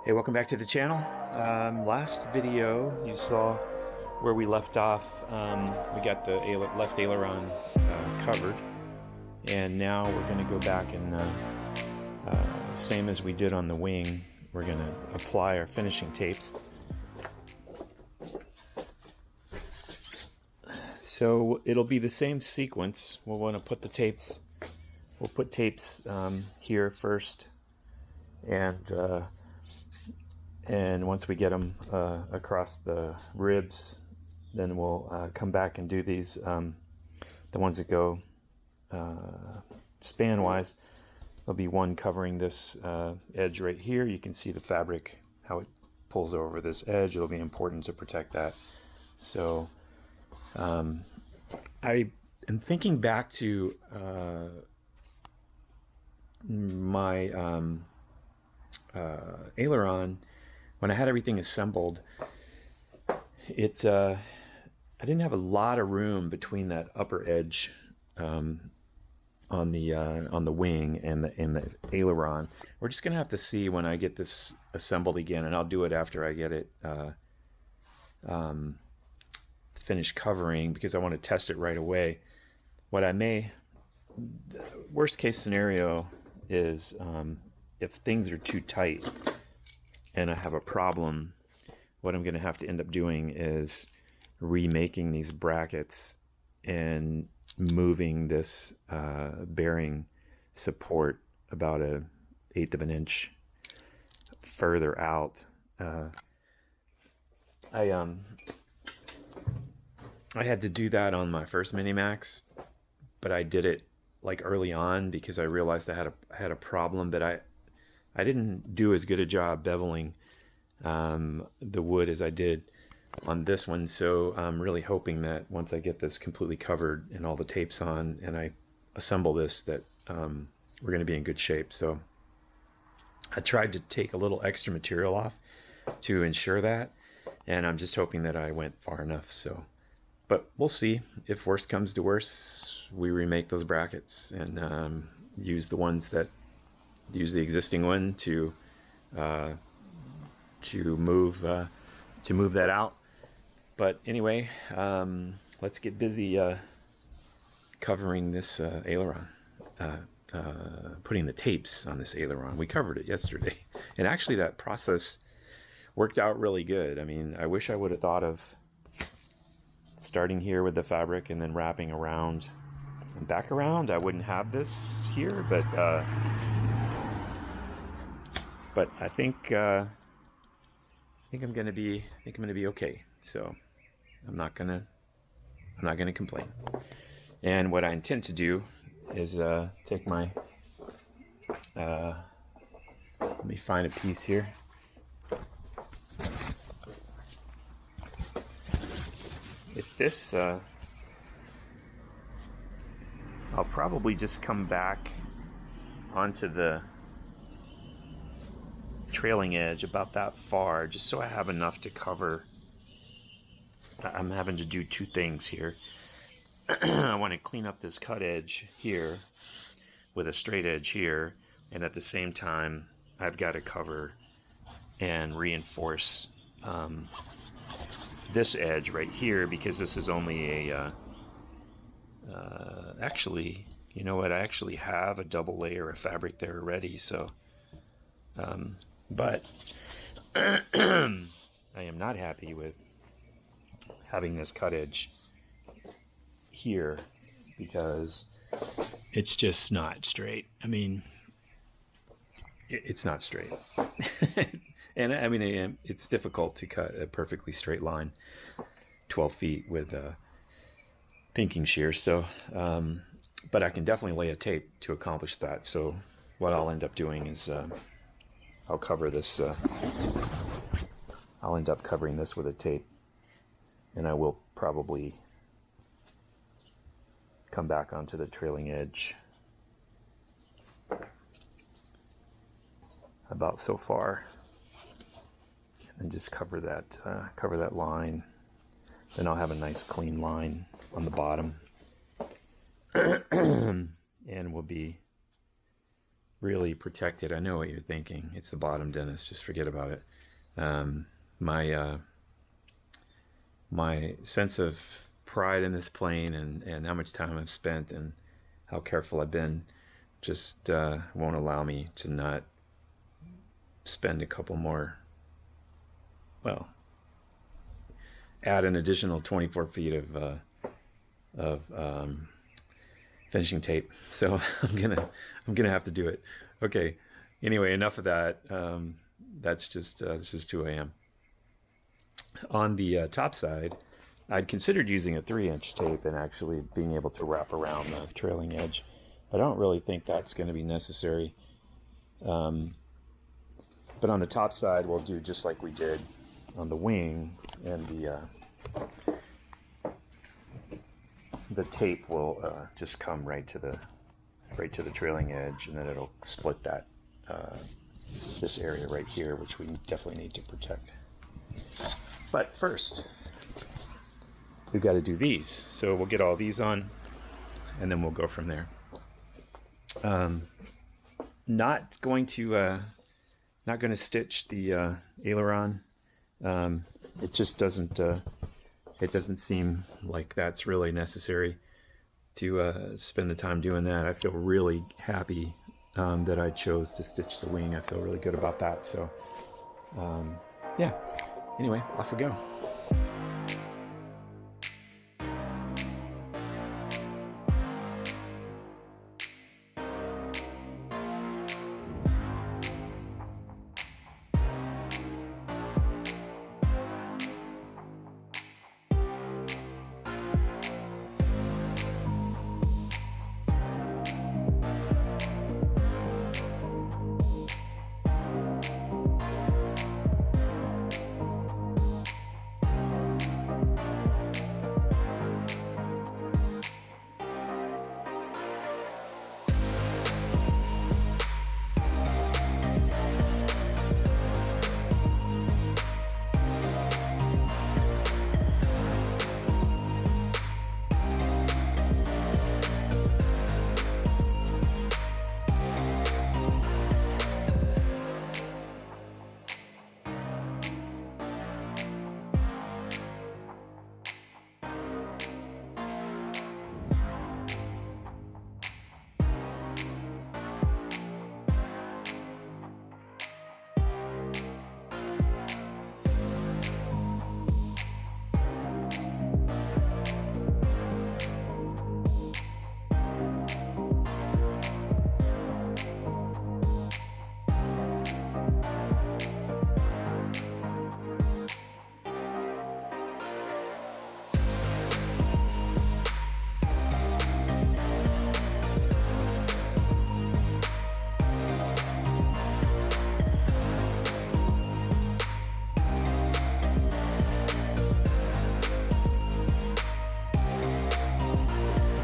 Hey, welcome back to the channel. Last video you saw where we left off. We got the left aileron covered, and now we're going to go back and same as we did on the wing, we're going to apply our finishing tapes. So it'll be the same sequence. We'll want to put the tapes. We'll put tapes here first, and once we get them across the ribs, then we'll come back and do these, the ones that go span-wise. There'll be one covering this edge right here. You can see the fabric, how it pulls over this edge. It'll be important to protect that. So I am thinking back to my aileron. When I had everything assembled, I didn't have a lot of room between that upper edge on the wing and the aileron. We're just gonna have to see when I get this assembled again, and I'll do it after I get it finished covering, because I want to test it right away. The worst case scenario is if things are too tight and I have a problem, what I'm going to have to end up doing is remaking these brackets and moving this bearing support about 1/8 of an inch further out. I had to do that on my first Minimax, but I did it like early on because I realized I had a problem, but I didn't do as good a job beveling the wood as I did on this one. So I'm really hoping that once I get this completely covered and all the tapes on and I assemble this, that we're going to be in good shape. So I tried to take a little extra material off to ensure that, and I'm just hoping that I went far enough. So, but we'll see. If worse comes to worse, we remake those brackets and use the ones that use the existing one to move that out. But anyway, let's get busy covering this aileron, putting the tapes on this aileron. We covered it yesterday, and actually that process worked out really good. I mean, I wish I would have thought of starting here with the fabric and then wrapping around and back around. I wouldn't have this here, but I think I'm gonna be okay. So I'm not gonna complain. And what I intend to do is take my let me find a piece here. If this I'll probably just come back onto the trailing edge about that far, just so I have enough to cover. I'm having to do two things here. I want to clean up this cut edge here with a straight edge here, and at the same time I've got to cover and reinforce this edge right here, because this is only a actually, you know what, I actually have a double layer of fabric there already. So but I am not happy with having this cut edge here, because it's just not straight. I mean, it's not straight. And I mean, it's difficult to cut a perfectly straight line 12 feet with pinking shears. So but I can definitely lay a tape to accomplish that. So what I'll end up doing is I'll cover this. I'll end up covering this with a tape, and I will probably come back onto the trailing edge about so far, and just cover that line. Then I'll have a nice clean line on the bottom, and we'll be really protect it. I know what you're thinking. It's the bottom, Dennis. Just forget about it. Um, my my sense of pride in this plane and how much time I've spent and how careful I've been just won't allow me to not spend a couple more, well, add an additional 24 feet of finishing tape. So I'm gonna have to do it. Okay. Anyway, enough of that. That's just who I am. On the top side, I'd considered using a 3-inch tape and actually being able to wrap around the trailing edge. I don't really think that's going to be necessary. But on the top side, we'll do just like we did on the wing, and the tape will just come right to the trailing edge, and then it'll split that this area right here, which we definitely need to protect. But first, we've got to do these. So we'll get all these on, and then we'll go from there. Not going to stitch the aileron. It just doesn't. It doesn't seem like that's really necessary to spend the time doing that. I feel really happy that I chose to stitch the wing. I feel really good about that. So, yeah. Anyway, off we go.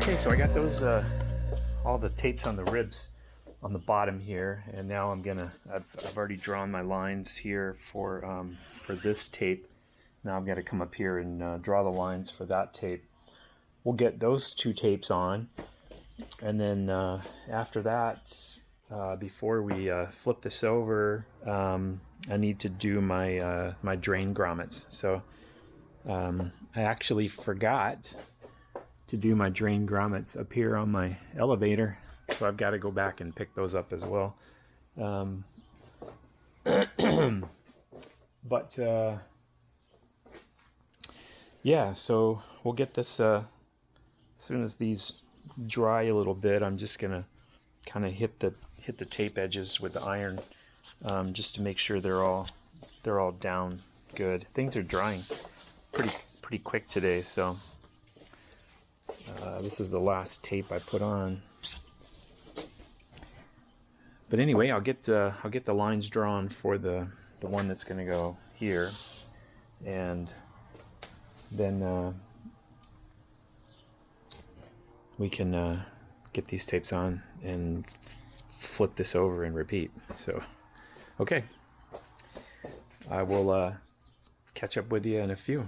Okay, so I got those all the tapes on the ribs on the bottom here, and now I've already drawn my lines here for this tape. Now I've got to come up here and draw the lines for that tape. We'll get those two tapes on, and then after that, before we flip this over, I need to do my my drain grommets. So I actually forgot to do my drain grommets up here on my elevator, so I've got to go back and pick those up as well. But yeah, so we'll get this as soon as these dry a little bit. I'm just gonna kind of hit the tape edges with the iron, just to make sure they're all down good. Things are drying pretty quick today, so this is the last tape I put on. But anyway, I'll get the lines drawn for the one that's going to go here, and then we can get these tapes on and flip this over and repeat. So, okay, I will catch up with you in a few.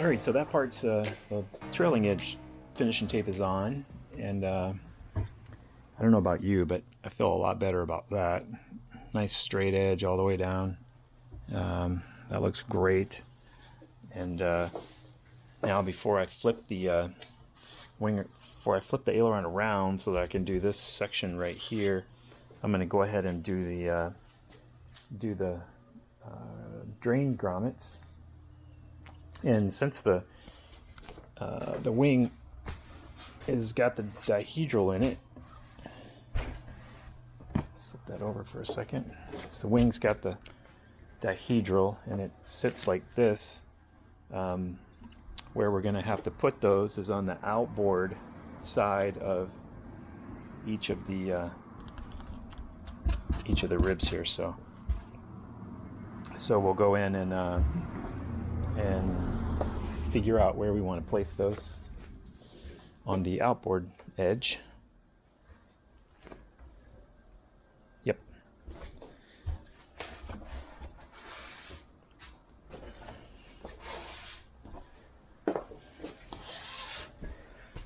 All right, so that part's the trailing edge finishing tape is on, and I don't know about you, but I feel a lot better about that. Nice straight edge all the way down. That looks great. And now before I flip the before I flip the aileron around so that I can do this section right here, I'm going to go ahead and do the drain grommets. And since the wing has got the dihedral in it, let's flip that over for a second. Since the wing's got the dihedral and it sits like this, where we're going to have to put those is on the outboard side of each of the ribs here. So we'll go in and figure out where we want to place those on the outboard edge. Yep.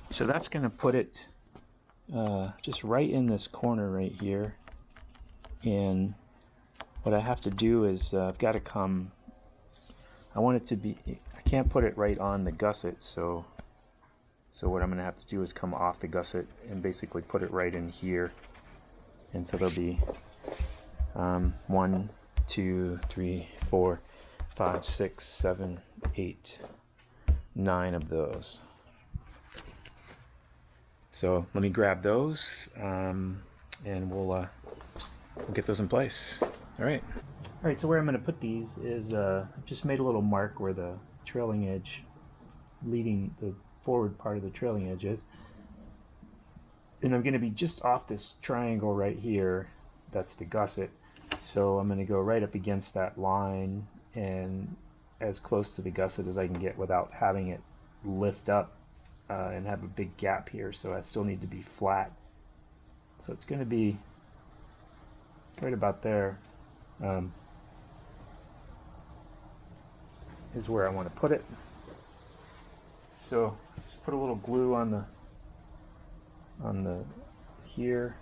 So that's going to put it just right in this corner right here. And what I have to do is I've got to come, I want it to be, I can't put it right on the gusset, so what I'm going to have to do is come off the gusset and basically put it right in here. And so there'll be 1, 2, 3, 4, 5, 6, 7, 8, 9 of those. So let me grab those and we'll get those in place. All right, so where I'm going to put these is just made a little mark where the trailing edge, leading the forward part of the trailing edge is. And I'm going to be just off this triangle right here. That's the gusset. So I'm going to go right up against that line and as close to the gusset as I can get without having it lift up and have a big gap here. So I still need to be flat. So it's going to be right about there. Is where I want to put it. So just put a little glue on the here,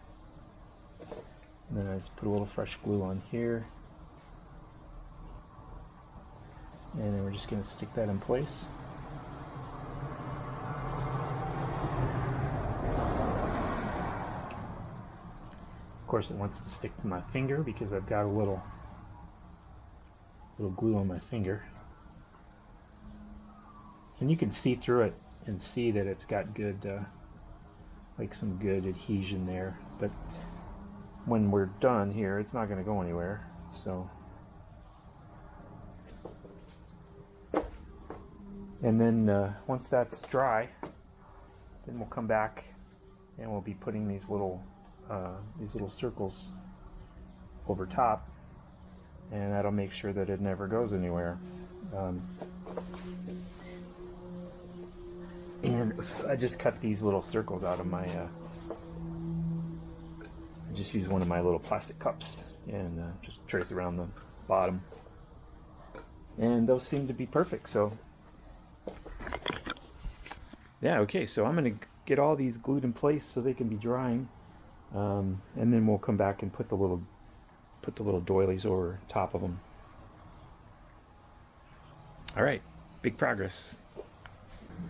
and then I just put a little fresh glue on here, and then we're just going to stick that in place. Of course, it wants to stick to my finger because I've got a little glue on my finger. And you can see through it and see that it's got good, like some good adhesion there. But when we're done here, it's not going to go anywhere. So, and then once that's dry, then we'll come back and we'll be putting these little circles over top, and that'll make sure that it never goes anywhere. And I just cut these little circles out of my, I just use one of my little plastic cups and just trace around the bottom. And those seem to be perfect, so. Yeah, okay, so I'm going to get all these glued in place so they can be drying. And then we'll come back and put the little doilies over top of them. All right, big progress.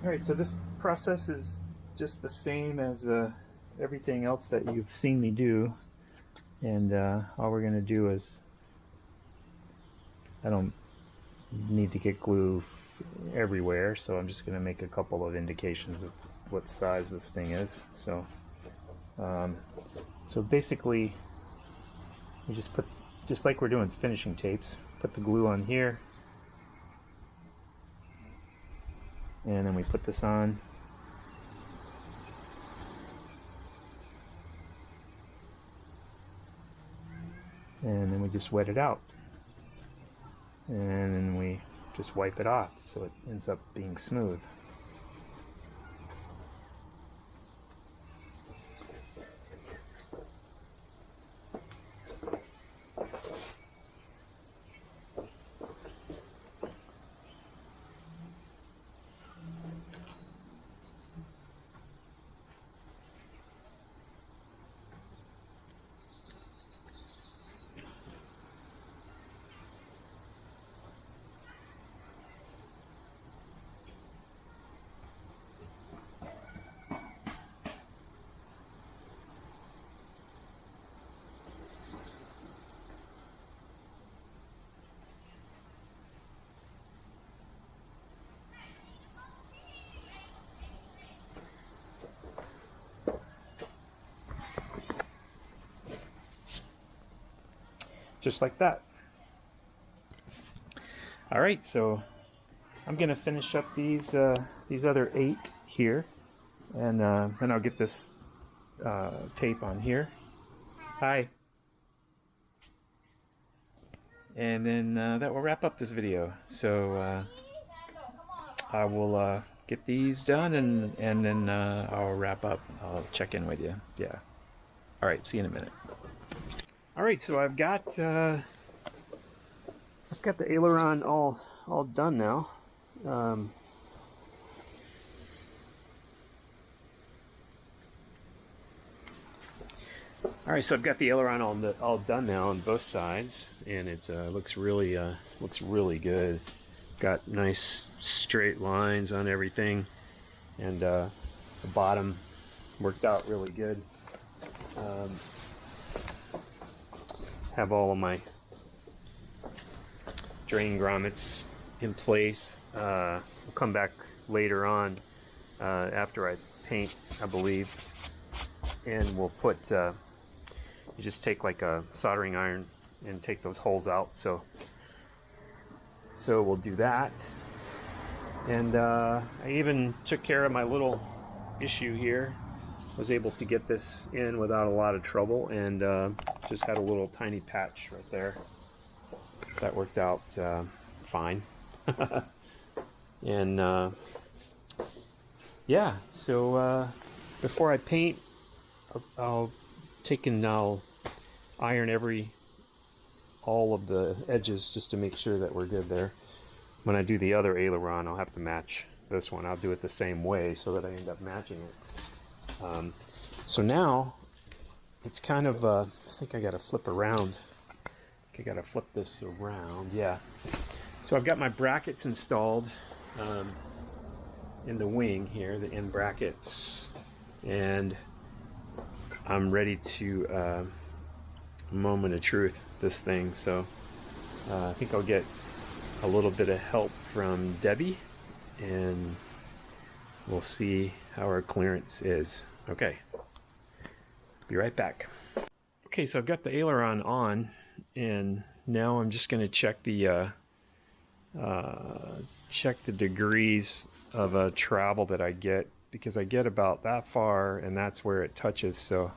All right, so this process is just the same as everything else that you've seen me do. And all we're going to do is, I don't need to get glue everywhere, so I'm just going to make a couple of indications of what size this thing is. So basically, we just put, just like we're doing finishing tapes, put the glue on here, and then we put this on, and then we just wet it out, and then we just wipe it off so it ends up being smooth. just like that. All right, so I'm gonna finish up these other 8 here, and then I'll get this tape on here. Hi. And then that will wrap up this video. So I will get these done, and then I'll wrap up. I'll check in with you. Yeah. All right. See you in a minute. All right. So I've got the aileron all done now. All right, so I've got the aileron all done now on both sides, and it looks really good. Got nice straight lines on everything, and the bottom worked out really good. Have all of my drain grommets in place. We'll come back later on after I paint, I believe, and we'll put. You just take like a soldering iron and take those holes out. So we'll do that. And I even took care of my little issue here. Was able to get this in without a lot of trouble, and just had a little tiny patch right there. That worked out fine. And yeah, so before I paint, I'll iron all of the edges just to make sure that we're good there. When I do the other aileron, I'll have to match this one. I'll do it the same way so that I end up matching it. So now it's kind of I think I gotta flip around. I gotta flip this around. Yeah. So I've got my brackets installed in the wing here, the end brackets, and I'm ready to moment of truth this thing. So I think I'll get a little bit of help from Debbie, and we'll see how our clearance is. Okay, be right back. Okay, so I've got the aileron on, and now I'm just going to check the degrees of travel that I get, because I get about that far and that's where it touches. So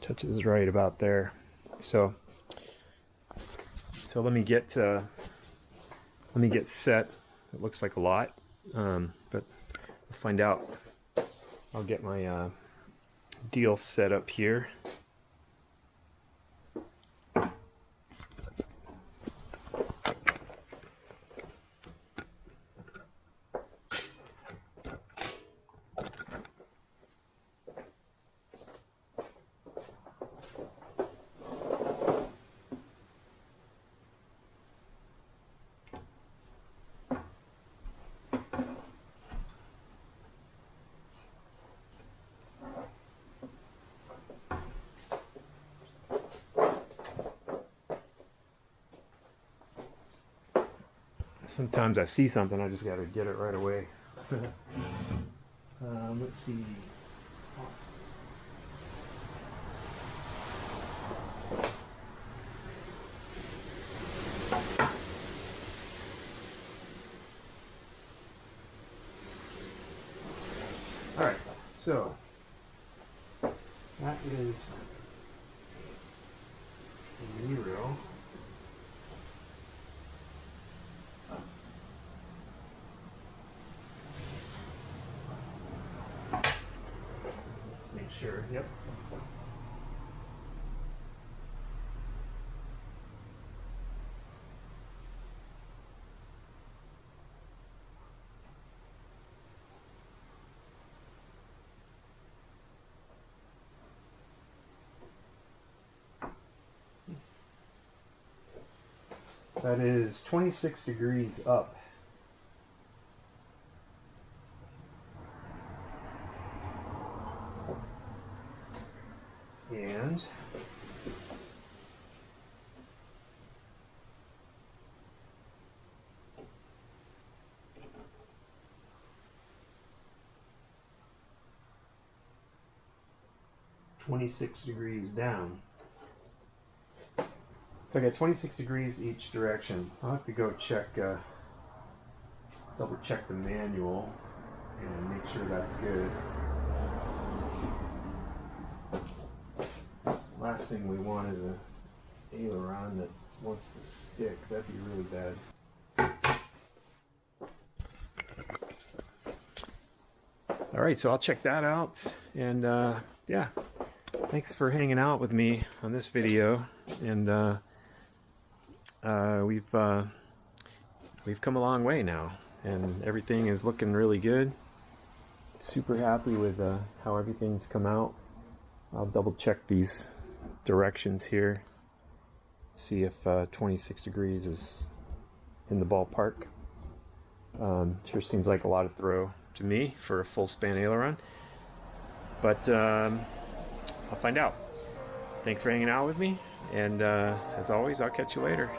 touches right about there. So let me get set. It looks like a lot, but we'll find out. I'll get my deal set up here. Sometimes I see something, I just got to get it right away. Let's see. All right, so that is the Nero. Sure, yep. That is 26 degrees up. And 26 degrees down. So I got 26 degrees each direction. I'll have to go check, double check the manual and make sure that's good. Last thing we want is an aileron that wants to stick. That'd be really bad. All right, so I'll check that out. And yeah, thanks for hanging out with me on this video. And we've come a long way now, and everything is looking really good. Super happy with how everything's come out. I'll double check these directions here, see if 26 degrees is in the ballpark. Sure seems like a lot of throw to me for a full span aileron, but I'll find out. Thanks for hanging out with me, and as always, I'll catch you later.